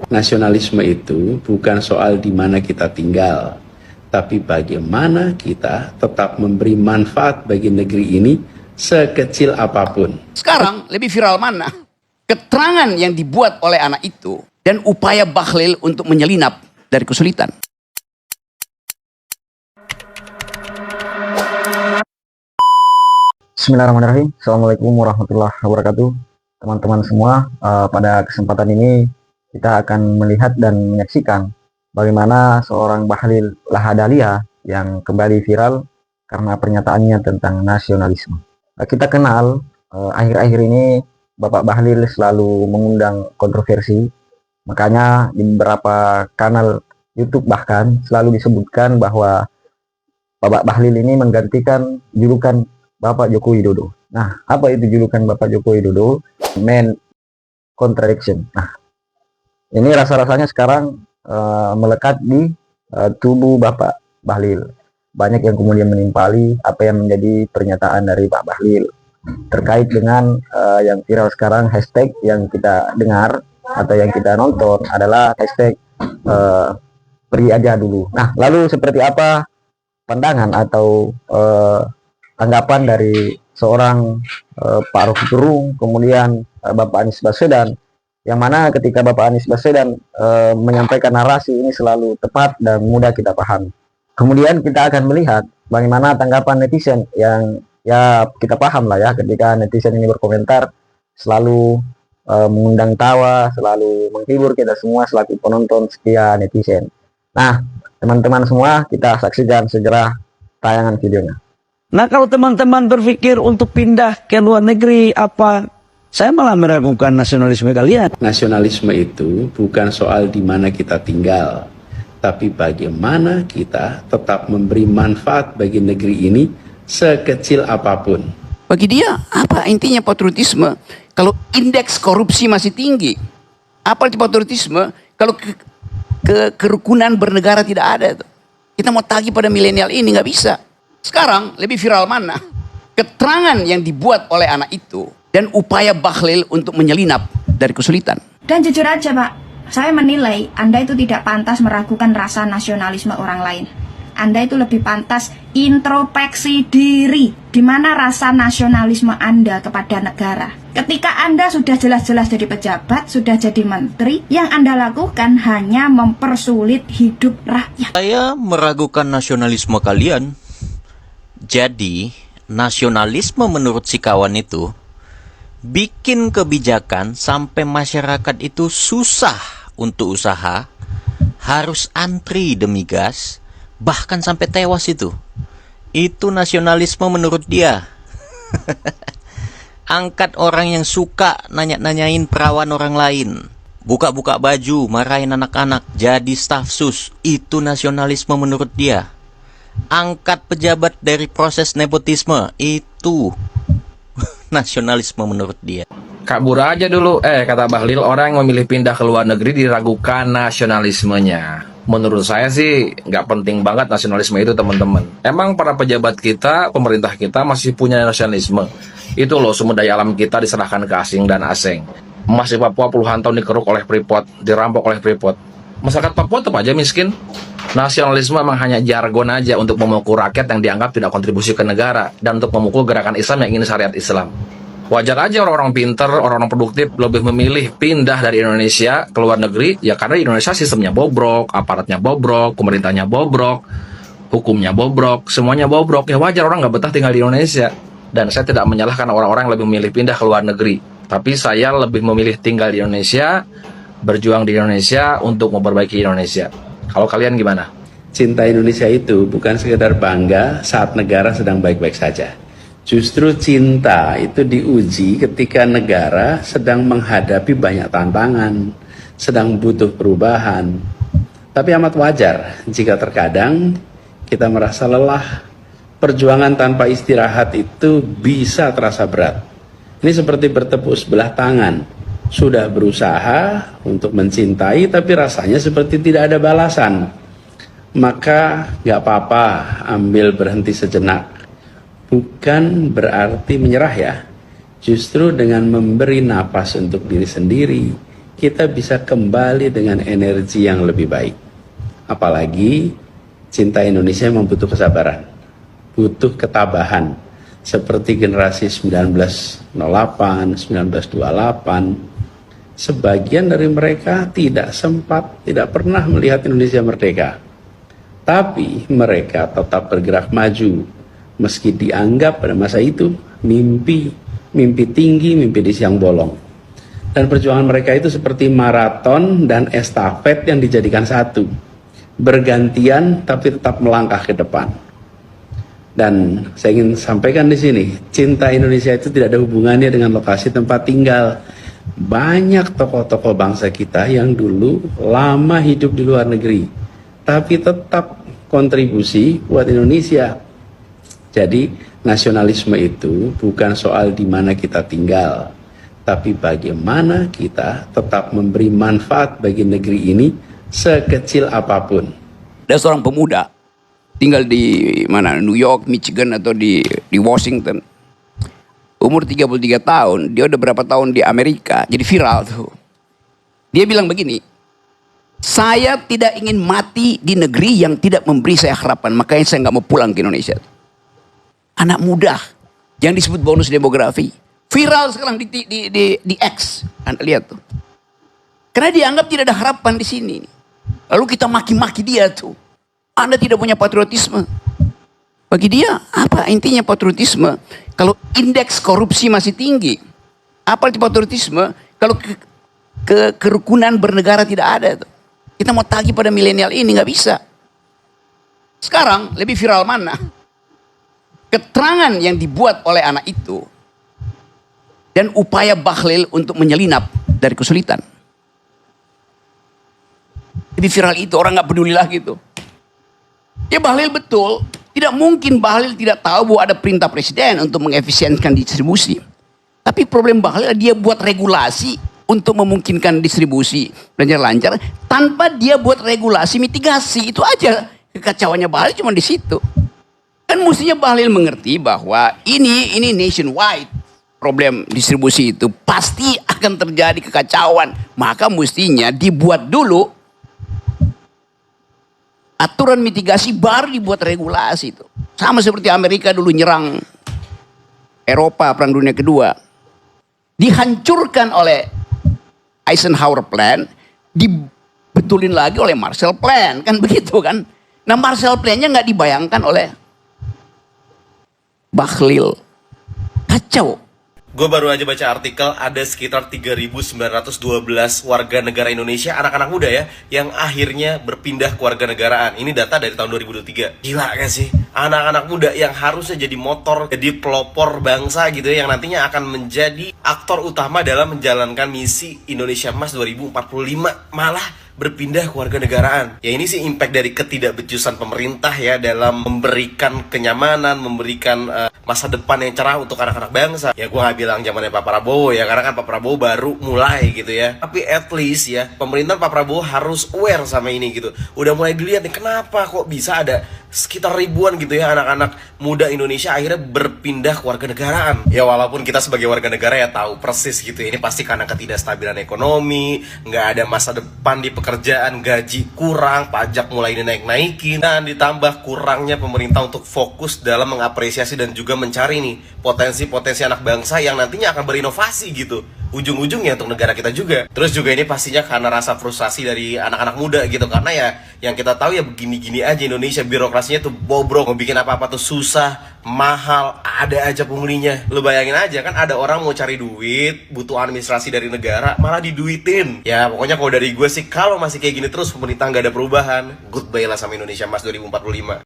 Nasionalisme itu bukan soal di mana kita tinggal, tapi bagaimana kita tetap memberi manfaat bagi negeri ini sekecil apapun. Sekarang lebih viral mana? Keterangan yang dibuat oleh anak itu dan upaya Bahlil untuk menyelinap dari kesulitan. Bismillahirrahmanirrahim. Assalamualaikum warahmatullahi wabarakatuh. Teman-teman semua, pada kesempatan ini kita akan melihat dan menyaksikan bagaimana seorang Bahlil Lahadalia yang kembali viral karena pernyataannya tentang nasionalisme. Kita kenal akhir-akhir ini Bapak Bahlil selalu mengundang kontroversi, makanya di beberapa kanal YouTube bahkan selalu disebutkan bahwa Bapak Bahlil ini menggantikan julukan Bapak Joko Widodo. Nah, apa itu julukan Bapak Joko Widodo? Man contradiction. Nah, ini rasa-rasanya sekarang melekat di tubuh Bapak Bahlil. Banyak yang kemudian menimpali apa yang menjadi pernyataan dari Pak Bahlil terkait dengan yang viral sekarang. Hashtag yang kita dengar atau yang kita nonton adalah hashtag pergi aja dulu. Nah, lalu seperti apa pandangan atau tanggapan dari seorang Pak Roky Gerung, kemudian Bapak Anies Baswedan, yang mana ketika Bapak Anies Baswedan menyampaikan narasi ini selalu tepat dan mudah kita pahami. Kemudian kita akan melihat bagaimana tanggapan netizen yang ya kita paham lah ya, ketika netizen ini berkomentar selalu mengundang tawa, selalu menghibur kita semua selaku penonton setia netizen. Nah, teman-teman semua, kita saksikan segera tayangan videonya. Nah, kalau teman-teman berpikir untuk pindah ke luar negeri, saya malah meragukan nasionalisme kalian. Nasionalisme itu bukan soal di mana kita tinggal, tapi bagaimana kita tetap memberi manfaat bagi negeri ini sekecil apapun. Bagi dia, apa intinya patriotisme? Kalau indeks korupsi masih tinggi, apa itu patriotisme? Kalau kerukunan bernegara tidak ada, kita mau tagih pada milenial ini nggak bisa. Sekarang lebih viral mana? Keterangan yang dibuat oleh anak itu dan upaya Bahlil untuk menyelinap dari kesulitan. Dan jujur aja Pak, saya menilai Anda itu tidak pantas meragukan rasa nasionalisme orang lain. Anda itu lebih pantas introspeksi diri. Di mana rasa nasionalisme Anda kepada negara? Ketika Anda sudah jelas-jelas jadi pejabat, sudah jadi menteri, yang Anda lakukan hanya mempersulit hidup rakyat. Saya meragukan nasionalisme kalian. Jadi, nasionalisme menurut si kawan itu bikin kebijakan sampai masyarakat itu susah untuk usaha, harus antri demi gas, bahkan sampai tewas itu. Itu nasionalisme menurut dia. Angkat orang yang suka nanya-nanyain perawan orang lain, buka-buka baju, marahin anak-anak, jadi staf sus. Itu nasionalisme menurut dia. Angkat pejabat dari proses nepotisme, itu nasionalisme menurut dia. Kabur aja dulu, kata Bahlil, orang yang memilih pindah ke luar negeri diragukan nasionalismenya. Menurut saya sih nggak penting banget nasionalisme itu, teman-teman. Emang para pejabat kita, pemerintah kita masih punya nasionalisme. Itu loh, sumber daya alam kita diserahkan ke asing dan asing. Emas di Papua puluhan tahun dikeruk oleh Freeport, dirampok oleh Freeport. Masyarakat Papua tetap aja miskin. Nasionalisme memang hanya jargon aja untuk memukul rakyat yang dianggap tidak kontribusi ke negara dan untuk memukul gerakan Islam yang ingin syariat Islam. Wajar aja orang-orang pinter, orang-orang produktif lebih memilih pindah dari Indonesia ke luar negeri, ya karena di Indonesia sistemnya bobrok, aparatnya bobrok, pemerintahnya bobrok, hukumnya bobrok, semuanya bobrok. Ya wajar orang nggak betah tinggal di Indonesia. Dan saya tidak menyalahkan orang-orang yang lebih memilih pindah ke luar negeri. Tapi saya lebih memilih tinggal di Indonesia, berjuang di Indonesia untuk memperbaiki Indonesia. Kalau kalian gimana? Cinta Indonesia itu bukan sekedar bangga saat negara sedang baik-baik saja. Justru cinta itu diuji ketika negara sedang menghadapi banyak tantangan, sedang butuh perubahan. Tapi amat wajar jika terkadang kita merasa lelah. Perjuangan tanpa istirahat itu bisa terasa berat. Ini seperti bertepuk sebelah tangan. Sudah berusaha untuk mencintai, tapi rasanya seperti tidak ada balasan. Maka gak apa-apa ambil berhenti sejenak. Bukan berarti menyerah ya. Justru dengan memberi napas untuk diri sendiri, kita bisa kembali dengan energi yang lebih baik. Apalagi cinta Indonesia memang butuh kesabaran, butuh ketabahan. Seperti generasi 1908, 1928, sebagian dari mereka tidak sempat, tidak pernah melihat Indonesia merdeka. Tapi mereka tetap bergerak maju, meski dianggap pada masa itu mimpi tinggi, mimpi di siang bolong. Dan perjuangan mereka itu seperti maraton dan estafet yang dijadikan satu, bergantian tapi tetap melangkah ke depan. Dan saya ingin sampaikan di sini, cinta Indonesia itu tidak ada hubungannya dengan lokasi tempat tinggal. Banyak tokoh-tokoh bangsa kita yang dulu lama hidup di luar negeri, tapi tetap kontribusi buat Indonesia. Jadi nasionalisme itu bukan soal di mana kita tinggal, tapi bagaimana kita tetap memberi manfaat bagi negeri ini sekecil apapun. Ada seorang pemuda tinggal di mana, New York, Michigan, atau di Washington. Umur 33 tahun, dia udah berapa tahun di Amerika, jadi viral tuh. Dia bilang begini, saya tidak ingin mati di negeri yang tidak memberi saya harapan, makanya saya nggak mau pulang ke Indonesia. Anak muda yang disebut bonus demografi, viral sekarang di X, Anda lihat tuh. Karena dianggap tidak ada harapan di sini. Lalu kita maki-maki dia tuh. Anda tidak punya patriotisme. Bagi dia, apa intinya patriotisme? Kalau indeks korupsi masih tinggi, apa itu patriotisme? Kalau kerukunan bernegara tidak ada. Tuh. Kita mau tagih pada milenial ini, nggak bisa. Sekarang, lebih viral mana? Keterangan yang dibuat oleh anak itu, dan upaya Bahlil untuk menyelinap dari kesulitan. Lebih viral itu, orang nggak peduli lagi tuh. Ya Bahlil betul, tidak mungkin Bahlil tidak tahu bahwa ada perintah presiden untuk mengefisienkan distribusi. Tapi problem Bahlil dia buat regulasi untuk memungkinkan distribusi belanja lancar tanpa dia buat regulasi mitigasi. Itu aja kekacauannya Bahlil cuma di situ. Kan mestinya Bahlil mengerti bahwa ini nationwide problem distribusi itu pasti akan terjadi kekacauan. Maka mestinya dibuat dulu aturan mitigasi baru dibuat regulasi itu. Sama seperti Amerika dulu nyerang Eropa Perang Dunia Kedua. Dihancurkan oleh Eisenhower Plan, dibetulin lagi oleh Marshall Plan, kan begitu kan? Nah Marshall Plan-nya nggak dibayangkan oleh Bahlil. Kacau. Gue baru aja baca artikel ada sekitar 3.912 warga negara Indonesia, anak-anak muda ya, yang akhirnya berpindah ke warga negaraan. Ini data dari tahun 2023. Gila kan sih? Anak-anak muda yang harusnya jadi motor, jadi pelopor bangsa gitu ya, yang nantinya akan menjadi aktor utama dalam menjalankan misi Indonesia Emas 2045, malah berpindah ke warga negaraan. Ya ini sih impact dari ketidakbecusan pemerintah ya dalam memberikan kenyamanan, memberikan masa depan yang cerah untuk anak-anak bangsa. Ya gue gak bilang zamannya Pak Prabowo ya, karena kan Pak Prabowo baru mulai gitu ya. Tapi at least ya, pemerintahan Pak Prabowo harus aware sama ini gitu. Udah mulai dilihat nih, kenapa kok bisa ada sekitar ribuan gitu ya anak-anak muda Indonesia akhirnya berpindah ke warga negaraan. Ya walaupun kita sebagai warga negara ya tahu persis gitu ya, ini pasti karena ketidakstabilan ekonomi, nggak ada masa depan di pekerjaan, gaji kurang, pajak mulai dinaik-naikin, dan ditambah kurangnya pemerintah untuk fokus dalam mengapresiasi dan juga mencari nih potensi-potensi anak bangsa yang nantinya akan berinovasi gitu, ujung-ujungnya untuk negara kita juga. Terus juga ini pastinya karena rasa frustasi dari anak-anak muda gitu, karena ya yang kita tahu ya begini-gini aja Indonesia, birokrasinya tuh bobrok, mau bikin apa-apa tuh susah, mahal, ada aja punglinya. Lu bayangin aja kan, ada orang mau cari duit, butuh administrasi dari negara, malah diduitin. Ya pokoknya kalau dari gue sih, kalau masih kayak gini terus pemerintah nggak ada perubahan, goodbye lah sama Indonesia Emas 2045.